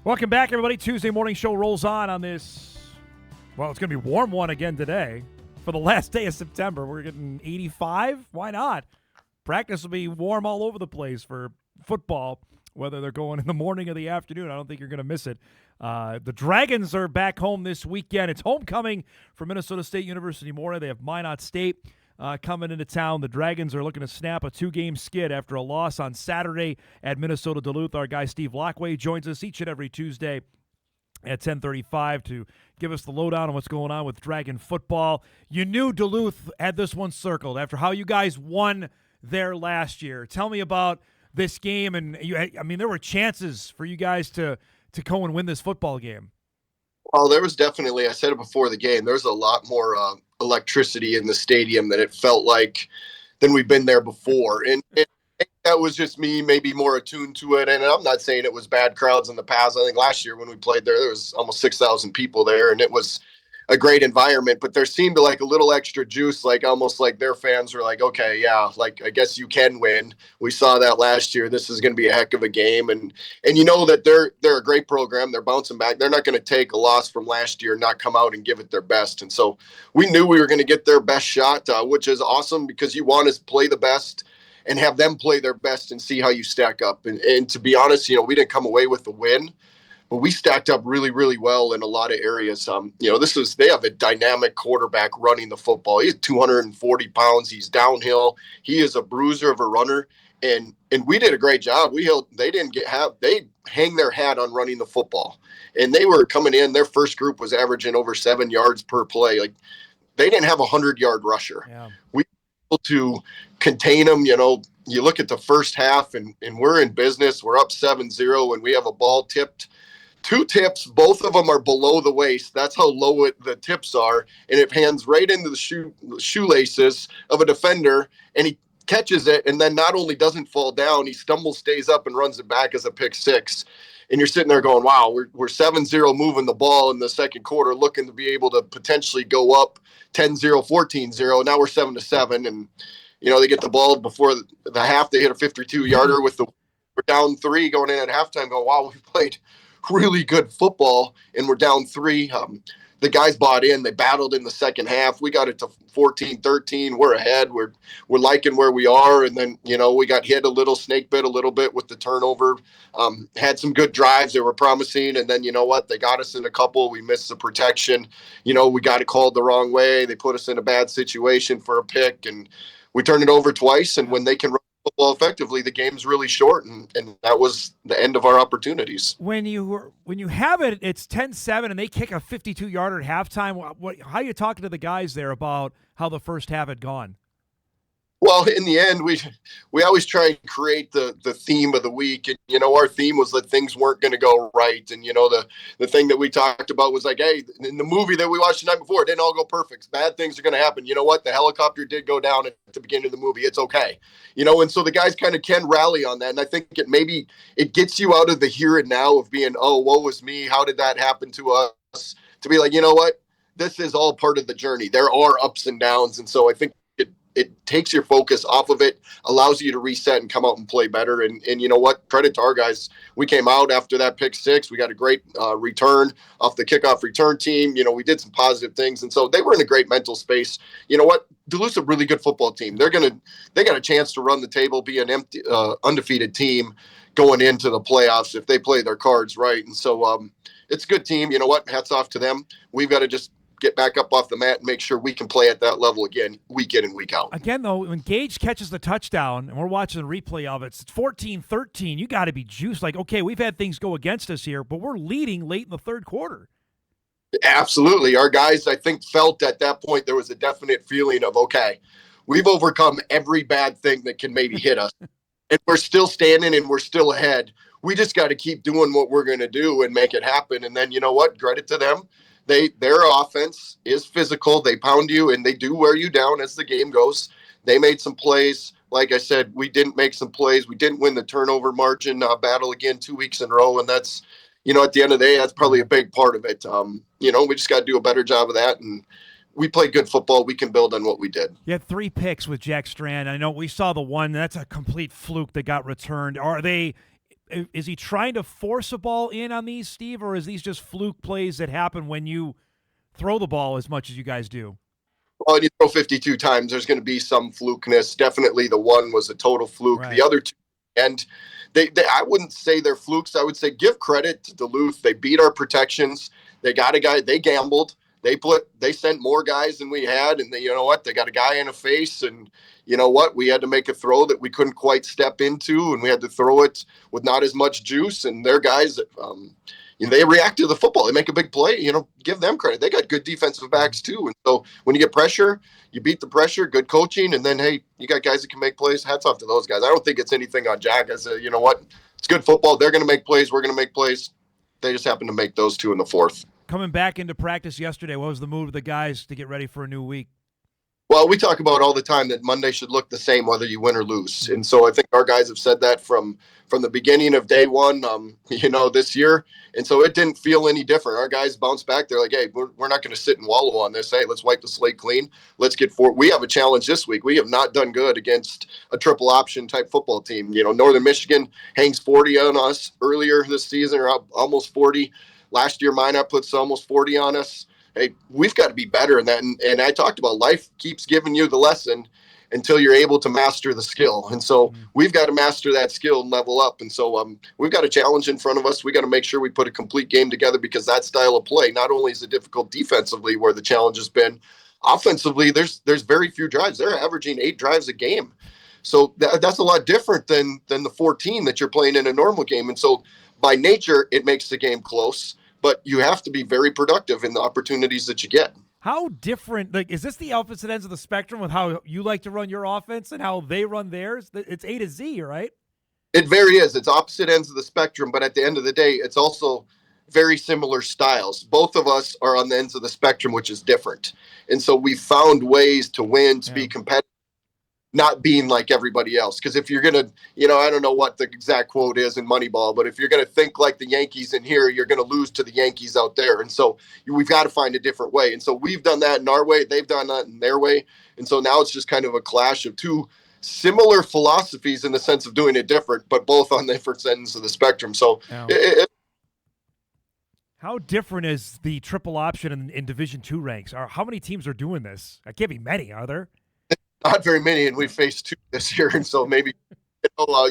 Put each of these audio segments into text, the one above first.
Welcome back, everybody. Tuesday morning show rolls on this, well, it's going to be a warm one again today. For the last day of September, we're getting 85. Why not? Practice will be warm all over the place for football, whether they're going in the morning or the afternoon. I don't think you're going to miss it. The Dragons are back home this weekend. It's homecoming for Minnesota State University Moorhead. They have Minot State coming into town. The Dragons are looking to snap a 2-game skid after a loss on Saturday at Minnesota Duluth. Our guy Steve Laqua joins us each and every Tuesday at 10:35 to give us the lowdown on what's going on with Dragon football. You knew Duluth had this one circled after how you guys won there last year. Tell me about this game, and there were chances for you guys to go and win this football game. Well, there was definitely, I said it before the game, there's a lot more electricity in the stadium than it felt like than we've been there before. And that was just me maybe more attuned to it. And I'm not saying it was bad crowds in the past. I think last year when we played there was almost 6,000 people there, and it was a great environment. But there seemed like a little extra juice, like almost like their fans were like, okay, yeah, like I guess you can win. We saw that last year. This is going to be a heck of a game. And you know that they're a great program. They're bouncing back. They're not going to take a loss from last year and not come out and give it their best. And so we knew we were going to get their best shot, which is awesome because you want to play the best and have them play their best and see how you stack up. And to be honest, we didn't come away with the win, but we stacked up really, really well in a lot of areas. They have a dynamic quarterback running the football. He's 240 pounds. He's downhill. He is a bruiser of a runner. And we did a great job. They hang their hat on running the football. And they were coming in, their first group was averaging over 7 yards per play. Like they didn't have a 100-yard rusher. Yeah. We were able to contain them. You look at the first half and we're in business. We're up 7-0 and we have a ball tipped. 2 tips, both of them are below the waist. That's how low the tips are. And it hands right into the shoelaces of a defender, and he catches it, and then not only doesn't fall down, he stumbles, stays up, and runs it back as a pick six. And you're sitting there going, wow, we're 7-0 moving the ball in the second quarter, looking to be able to potentially go up 10-0, 14-0. Now we're 7-7, and, they get the ball before the half. They hit a 52-yarder we're down 3 going in at halftime going, wow, we played really good football and we're down 3. The guys bought in. They battled in the second half. We got it to 14-13. We're ahead. We're liking where we are. And then, we got hit snake bit a little bit with the turnover. Had some good drives. They were promising. And then, you know what? They got us in a couple. We missed the protection. We got it called the wrong way. They put us in a bad situation for a pick. And we turned it over twice. And when they can run football effectively, the game's really short, and that was the end of our opportunities. When you have it, it's 10-7, and they kick a 52-yarder at halftime. How are you talking to the guys there about how the first half had gone? Well, in the end, we always try and create the theme of the week. And, our theme was that things weren't going to go right. And, the thing that we talked about was like, hey, in the movie that we watched the night before, it didn't all go perfect. Bad things are going to happen. You know what? The helicopter did go down at the beginning of the movie. It's okay. And so the guys kind of can rally on that. And I think it gets you out of the here and now of being, oh, woe is me. How did that happen to us? To be like, you know what? This is all part of the journey. There are ups and downs. And so I think it takes your focus off of it, allows you to reset and come out and play better. And you know what? Credit to our guys. We came out after that pick 6. We got a great return off the kickoff return team. We did some positive things. And so they were in a great mental space. You know what? Duluth's a really good football team. They got a chance to run the table, be an undefeated team going into the playoffs if they play their cards right. And so it's a good team. You know what? Hats off to them. We've got to just get back up off the mat and make sure we can play at that level again, week in and week out. Again, though, when Gage catches the touchdown, and we're watching the replay of it, it's 14-13. You got to be juiced. Like, okay, we've had things go against us here, but we're leading late in the third quarter. Absolutely. Our guys, I think, felt at that point there was a definite feeling of, okay, we've overcome every bad thing that can maybe hit us. And we're still standing and we're still ahead. We just got to keep doing what we're going to do and make it happen. And then, you know what? Credit to them. Their offense is physical. They pound you and they do wear you down as the game goes. They made some plays. Like I said, we didn't make some plays. We didn't win the turnover margin battle again 2 weeks in a row. And that's, at the end of the day, that's probably a big part of it. We just got to do a better job of that. And we played good football. We can build on what we did. You had 3 picks with Jack Strand. I know we saw the one. That's a complete fluke that got returned. Are they is he trying to force a ball in on these, Steve, or is these just fluke plays that happen when you throw the ball as much as you guys do? Well, you throw 52 times, there's going to be some flukiness. Definitely the one was a total fluke. Right. The other two, and they I wouldn't say they're flukes. I would say give credit to Duluth. They beat our protections. They got a guy. They gambled. They sent more guys than we had, and you know what? They got a guy in the face, and you know what? We had to make a throw that we couldn't quite step into, and we had to throw it with not as much juice. And their guys, they react to the football. They make a big play. Give them credit. They got good defensive backs too, and so when you get pressure, you beat the pressure. Good coaching, and then hey, you got guys that can make plays. Hats off to those guys. I don't think it's anything on Jack. I said, you know what? It's good football. They're going to make plays. We're going to make plays. They just happen to make those two in the fourth. Coming back into practice yesterday, what was the move of the guys to get ready for a new week? Well, we talk about all the time that Monday should look the same whether you win or lose. And so I think our guys have said that from the beginning of day one, this year. And so it didn't feel any different. Our guys bounced back. They're like, hey, we're not going to sit and wallow on this. Hey, let's wipe the slate clean. Let's get forward. We have a challenge this week. We have not done good against a triple option type football team. Northern Michigan hangs 40 on us earlier this season, or almost 40. Last year, Minot puts almost 40 on us. Hey, we've got to be better in that. And I talked about life keeps giving you the lesson until you're able to master the skill. And so we've got to master that skill and level up. And so we've got a challenge in front of us. We got to make sure we put a complete game together, because that style of play, not only is it difficult defensively where the challenge has been, offensively, there's very few drives. They're averaging 8 drives a game. So that's a lot different than the 14 that you're playing in a normal game. And so by nature, it makes the game close. But you have to be very productive in the opportunities that you get. How different, is this the opposite ends of the spectrum with how you like to run your offense and how they run theirs? It's A to Z, right? It very is. It's opposite ends of the spectrum, but at the end of the day, it's also very similar styles. Both of us are on the ends of the spectrum, which is different. And so we found ways to win, to be competitive, not being like everybody else. Because if you're going to, I don't know what the exact quote is in Moneyball, but if you're going to think like the Yankees in here, you're going to lose to the Yankees out there. And so we've got to find a different way. And so we've done that in our way. They've done that in their way. And so now it's just kind of a clash of two similar philosophies in the sense of doing it different, but both on different ends of the spectrum. So how different is the triple option in Division II ranks? How many teams are doing this? There can't be many, are there? Not very many, and we faced 2 this year, and so maybe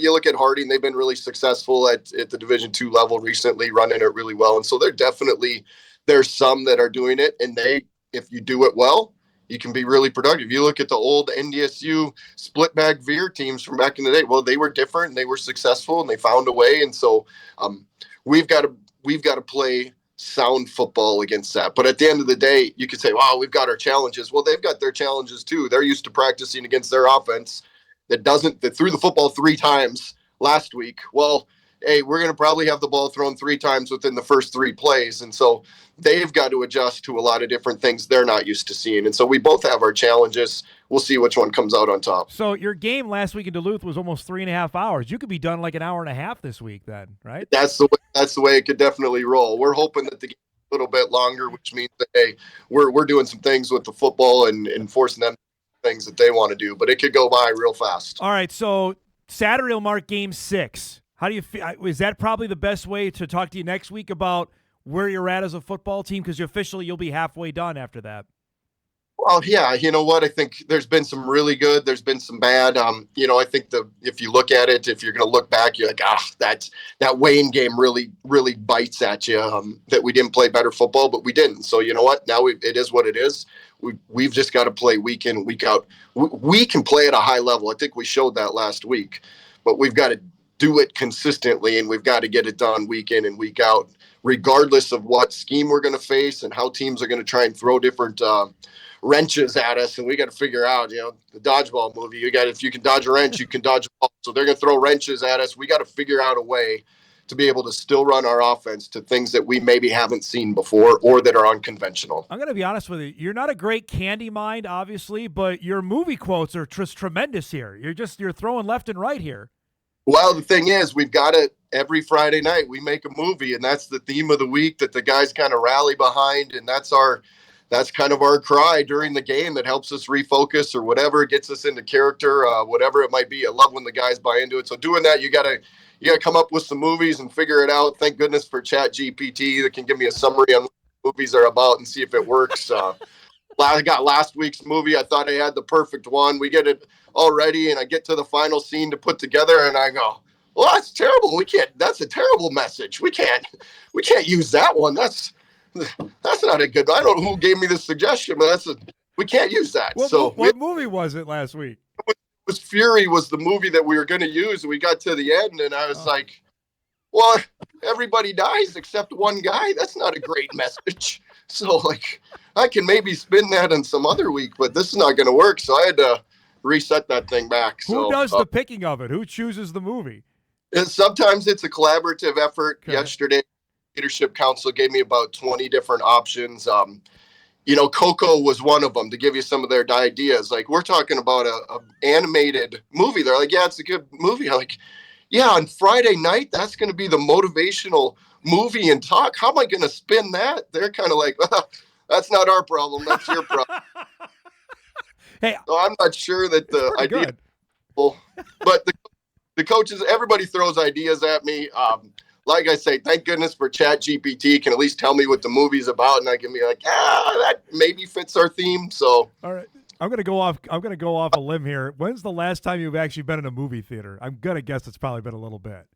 you look at Harding; they've been really successful at the Division II level recently, running it really well, and so there's some that are doing it, and if you do it well, you can be really productive. You look at the old NDSU split bag veer teams from back in the day; well, they were different, and they were successful, and they found a way, and so we've got to play sound football against that. But at the end of the day, you could say, wow, we've got our challenges. Well, they've got their challenges too. They're used to practicing against their offense that threw the football 3 times last week. Well, hey, we're going to probably have the ball thrown 3 times within the first 3 plays. And so they've got to adjust to a lot of different things they're not used to seeing. And so we both have our challenges. We'll see which one comes out on top. So your game last week in Duluth was almost 3.5 hours. You could be done like an hour and a half this week then, right? That's the way it could definitely roll. We're hoping that the game is a little bit longer, which means that, hey, we're doing some things with the football and forcing them things that they want to do, but it could go by real fast. All right, so Saturday will mark game 6. How do you feel? Is that probably the best way to talk to you next week about where you're at as a football team? Because you'll be halfway done after that. Well, yeah, you know what? I think there's been some really good. There's been some bad. I think if you look at it, if you're going to look back, you're like, that Wayne game really, really bites at you. That we didn't play better football, but we didn't. So you know what? Now it is what it is. We've just got to play week in, week out. We can play at a high level. I think we showed that last week, but we've got to do it consistently, and we've got to get it done week in and week out, regardless of what scheme we're going to face and how teams are going to try and throw different wrenches at us. And we got to figure out, the dodgeball movie, if you can dodge a wrench, you can dodge a ball. So they're going to throw wrenches at us. We got to figure out a way to be able to still run our offense to things that we maybe haven't seen before or that are unconventional. I'm going to be honest with you. You're not a great candy mind, obviously, but your movie quotes are just tremendous here. You're throwing left and right here. Well, the thing is, we've got it every Friday night. We make a movie, and that's the theme of the week that the guys kind of rally behind, and that's our that's kind of our cry during the game that helps us refocus or whatever, gets us into character, whatever it might be. I love when the guys buy into it. So doing that, you gotta come up with some movies and figure it out. Thank goodness for Chat GPT that can give me a summary on what movies are about and see if it works. I got last week's movie. I thought I had the perfect one. We get it all ready, and I get to the final scene to put together, and I go, well, that's terrible. That's a terrible message. We can't use that one. That's not a good, I don't know who gave me this suggestion, but we can't use that. What movie was it last week? It was Fury was the movie that we were going to use. We got to the end, and I was like, well, everybody dies except one guy. That's not a great message. So, like, I can maybe spin that in some other week, but this is not going to work. So I had to reset that thing back. Who does the picking of it? Who chooses the movie? Sometimes it's a collaborative effort. Okay. Yesterday, Leadership Council gave me about 20 different options. Coco was one of them to give you some of their ideas. Like, we're talking about a animated movie. They're like, yeah, it's a good movie. I'm like, yeah, on Friday night, that's going to be the motivational movie and talk. How am I going to spin that? They're kind of like, well, that's not our problem. That's your problem. Hey, so I'm not sure that the idea, good. But the coaches, everybody throws ideas at me. Like I say, thank goodness for Chat GPT can at least tell me what the movie's about, and I can be like, that maybe fits our theme. So, all right, I'm gonna go off a limb here. When's the last time you've actually been in a movie theater? I'm gonna guess it's probably been a little bit.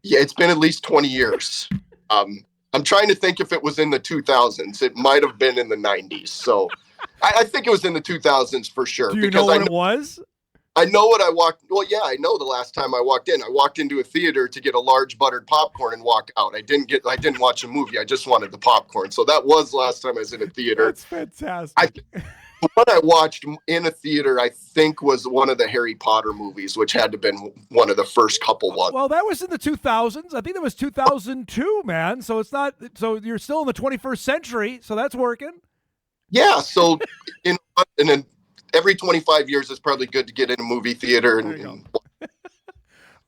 Yeah, it's been at least 20 years. I'm trying to think if it was in the 2000s. It might have been in the 90s. So, I think it was in the 2000s for sure. Do you know what it was? I know what I walked. Well, yeah, I know the last time I walked in. I walked into a theater to get a large buttered popcorn and walk out. I didn't watch a movie. I just wanted the popcorn. So that was the last time I was in a theater. That's fantastic. What I watched in a theater, I think, was one of the Harry Potter movies, which had to have been one of the first couple ones. Well, that was in the 2000s. I think that was 2002, man. So it's not. So you're still in the 21st century. So that's working. Yeah. So, and then every 25 years, it's probably good to get in a movie theater.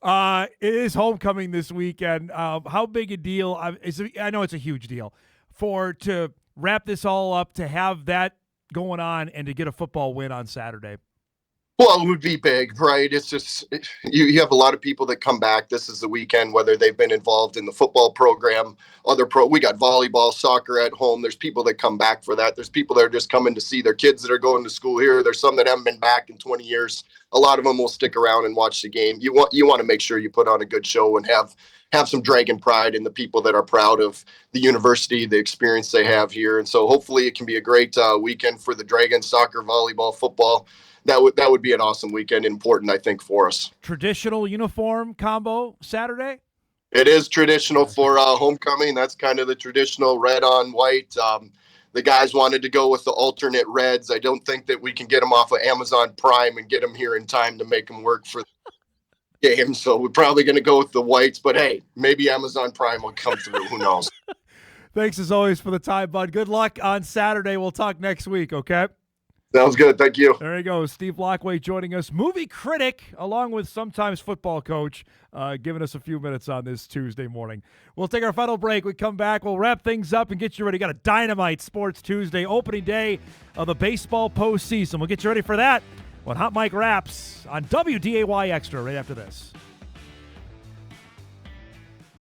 It is homecoming this weekend. How big a deal? I know it's a huge deal to wrap this all up, to have that going on, and to get a football win on Saturday. Well, it would be big, right? It's just you have a lot of people that come back. This is the weekend, whether they've been involved in the football program, we got volleyball, soccer at home. There's people that come back for that. There's people that are just coming to see their kids that are going to school here. There's some that haven't been back in 20 years. A lot of them will stick around and watch the game. You want to make sure you put on a good show and have some Dragon pride in the people that are proud of the university, the experience they have here. And so hopefully it can be a great weekend for the Dragons, soccer, volleyball, football. That would be an awesome weekend, important, I think, for us. Traditional uniform combo Saturday? It is traditional for homecoming. That's kind of the traditional red on white. The guys wanted to go with the alternate reds. I don't think that we can get them off of Amazon Prime and get them here in time to make them work for the game. So we're probably going to go with the whites. But, hey, maybe Amazon Prime will come through. Who knows? Thanks, as always, for the time, bud. Good luck on Saturday. We'll talk next week, okay? Sounds good. Thank you. There you go. Steve Laqua joining us, movie critic, along with sometimes football coach, giving us a few minutes on this Tuesday morning. We'll take our final break. We come back. We'll wrap things up and get you ready. Got a dynamite Sports Tuesday, opening day of the baseball postseason. We'll get you ready for that when Hot Mike wraps on WDAY Extra right after this.